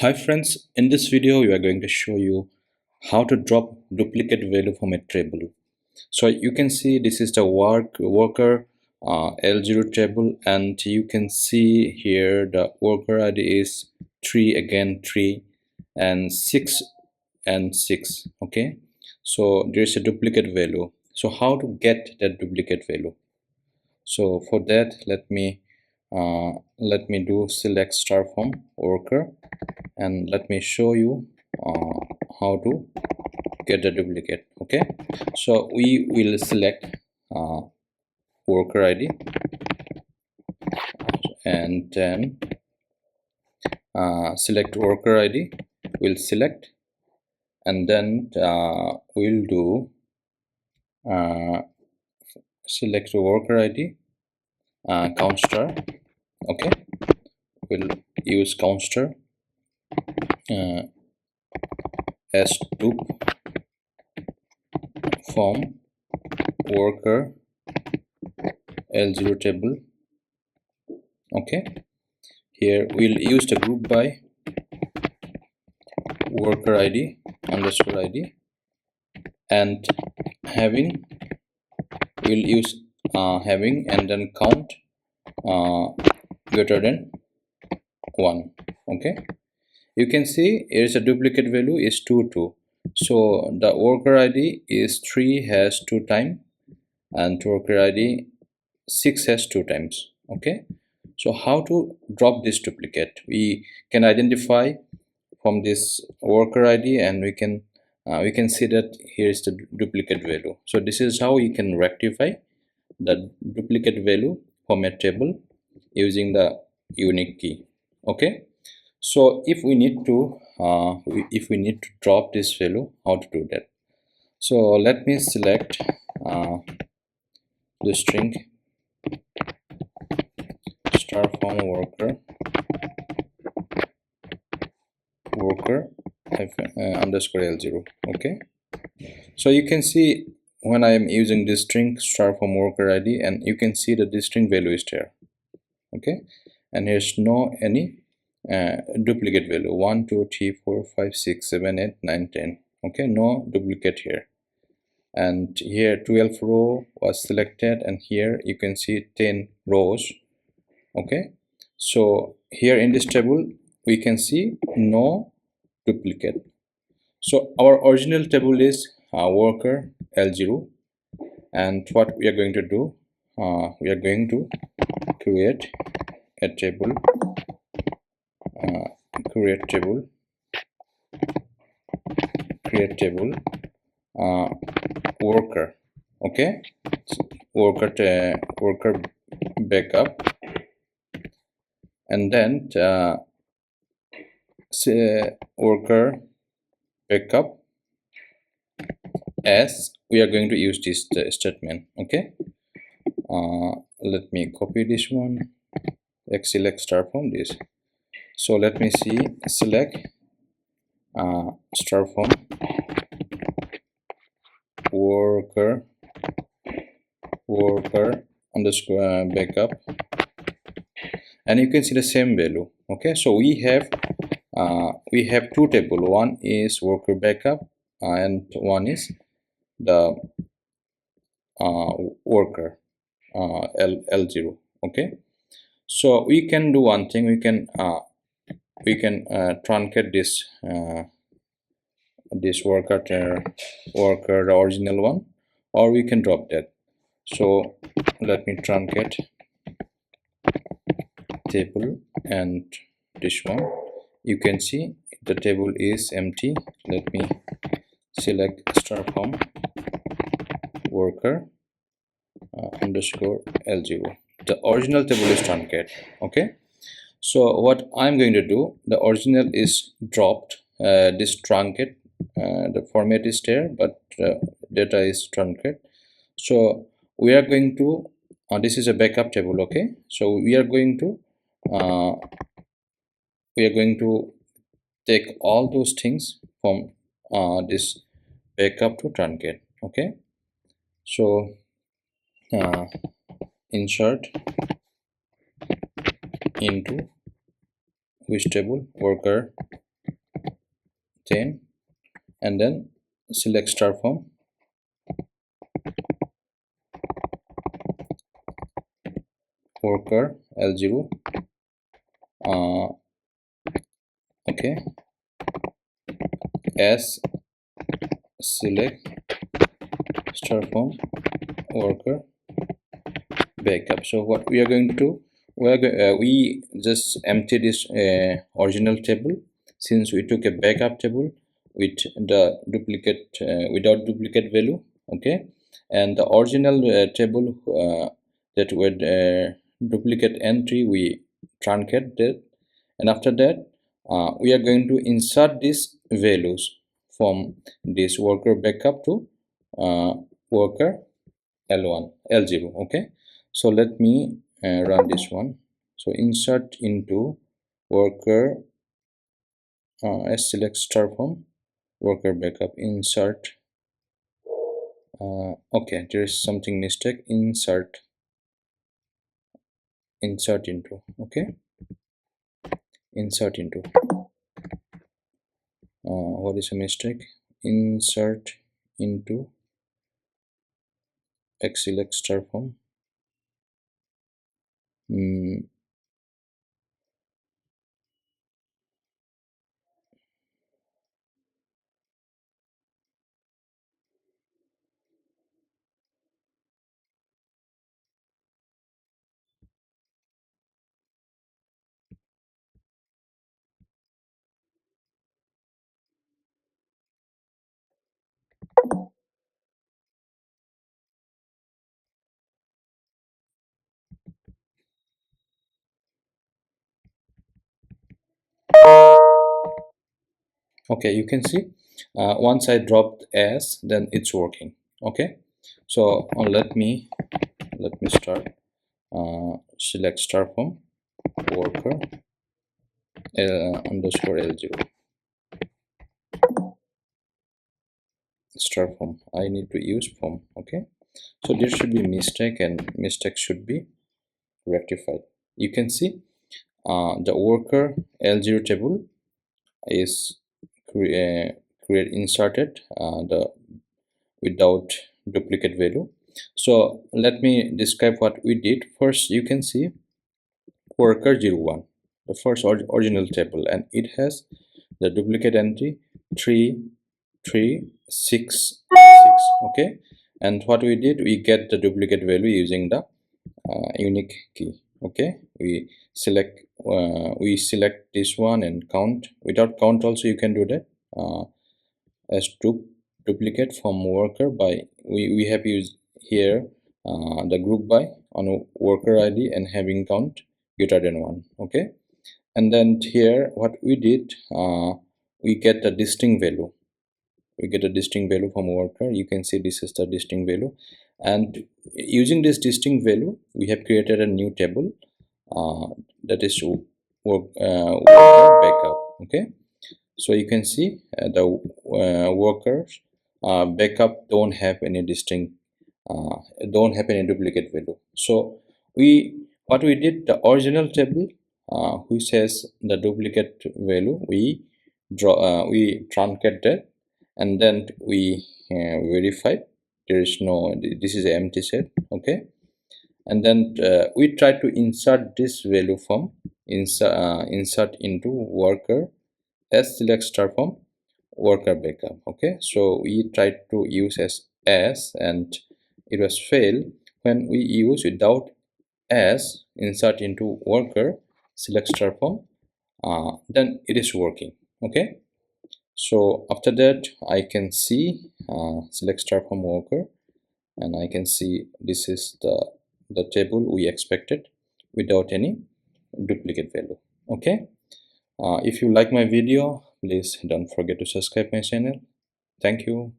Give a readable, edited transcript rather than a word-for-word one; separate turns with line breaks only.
Hi friends, in this video we are going to show you how to drop duplicate value from a table. So you can see this is the worker L0 table, and you can see here the worker ID is 3 again 3 and 6 and 6. Okay, so there is a duplicate value. So how to get that duplicate value? So for that let me do select star from worker, and let me show you how to get the duplicate. Okay, so we will select uh, worker ID, and then select worker ID, we'll select, and then we'll do uh, select worker ID count star. Okay, we'll use count star uh, as dup from worker L0 table. Okay, here we'll use the group by worker ID underscore ID, and having, we'll use having, and then count greater than 1. Okay, you can see here is a duplicate value is 2 2. So the worker ID is 3 has 2 times, and worker ID 6 has 2 times. Okay, so how to drop this duplicate? We can identify from this worker ID, and we can see that here is the duplicate value. So this is how you can rectify the duplicate value from a table using the unique key. Okay, so if we need to drop this value, how to do that? So let me select the string star from worker underscore L0. Okay, so you can see when I am using this string star from worker ID, and you can see that this string value is there. Okay, and here's no any duplicate value 1 2 3 4 5 6 7 8 9 10. Okay, no duplicate here, and here 12 row was selected, and here you can see 10 rows. Okay, so here in this table we can see no duplicate. So our original table is worker L0, and what we are going to do, we are going to create a table, create table worker. Okay, worker backup, and then say worker backup as we are going to use this statement. Okay, let me copy this one, select star from this. So let me see, select star from worker underscore backup, and you can see the same value. Okay, so we have two table. One is worker backup, and one is the worker L0. Okay, so we can do one thing, we can truncate this worker, the original one, or we can drop that. So let me truncate table, and this one, you can see the table is empty. Let me select star from worker underscore L0. The original table is truncate. Okay, so what I'm going to do, the original is dropped, this truncate, the format is there, but data is truncate. So we are going to this is a backup table. Okay, so we are going to take all those things from this backup to truncate. Okay, so insert into which table, worker 10, and then select star from worker L0. Okay, as select star from worker backup. So what we are going to do, we just empty this original table, since we took a backup table with the duplicate without duplicate value. Okay, and the original table that were duplicate entry, we truncate that, and after that we are going to insert these values from this worker backup to worker L1 L0. Okay, so let me run this one. So insert into worker select star from worker backup, insert. Okay, there is something mistake. Insert into. Okay, insert into. What is a mistake? Insert into select star from. Okay, you can see once I dropped S, then it's working. Okay, so let me start. Select star from worker underscore L0 star from. I need to use from. Okay, so there should be mistake, and mistake should be rectified. You can see the worker L0 table is create inserted the without duplicate value. So let me describe what we did. First, you can see worker 01, the first original table, and it has the duplicate entry 3 3 6 6. Okay, and what we did, we get the duplicate value using the unique key. Okay, we select this one and count. Without count also you can do that. As duplicate from worker by, we have used here the group by on a worker ID and having count greater than 1. Okay, and then here what we did, we get the distinct value. We get a distinct value from worker. You can see this is the distinct value, and using this distinct value we have created a new table that is worker backup. Okay, so you can see the workers backup don't have any distinct don't have any duplicate value. So what we did, the original table which has the duplicate value, we truncate that, and then we verified there is no, this is an empty set. Okay, and then we try to insert this value from insert into worker as select star from worker backup. Okay, so we tried to use as, and it was fail. When we use without as insert into worker select star from, then it is working. Okay, so after that I can see select star from worker, and I can see this is the table we expected without any duplicate value. Okay, if you like my video, please don't forget to subscribe my channel. Thank you.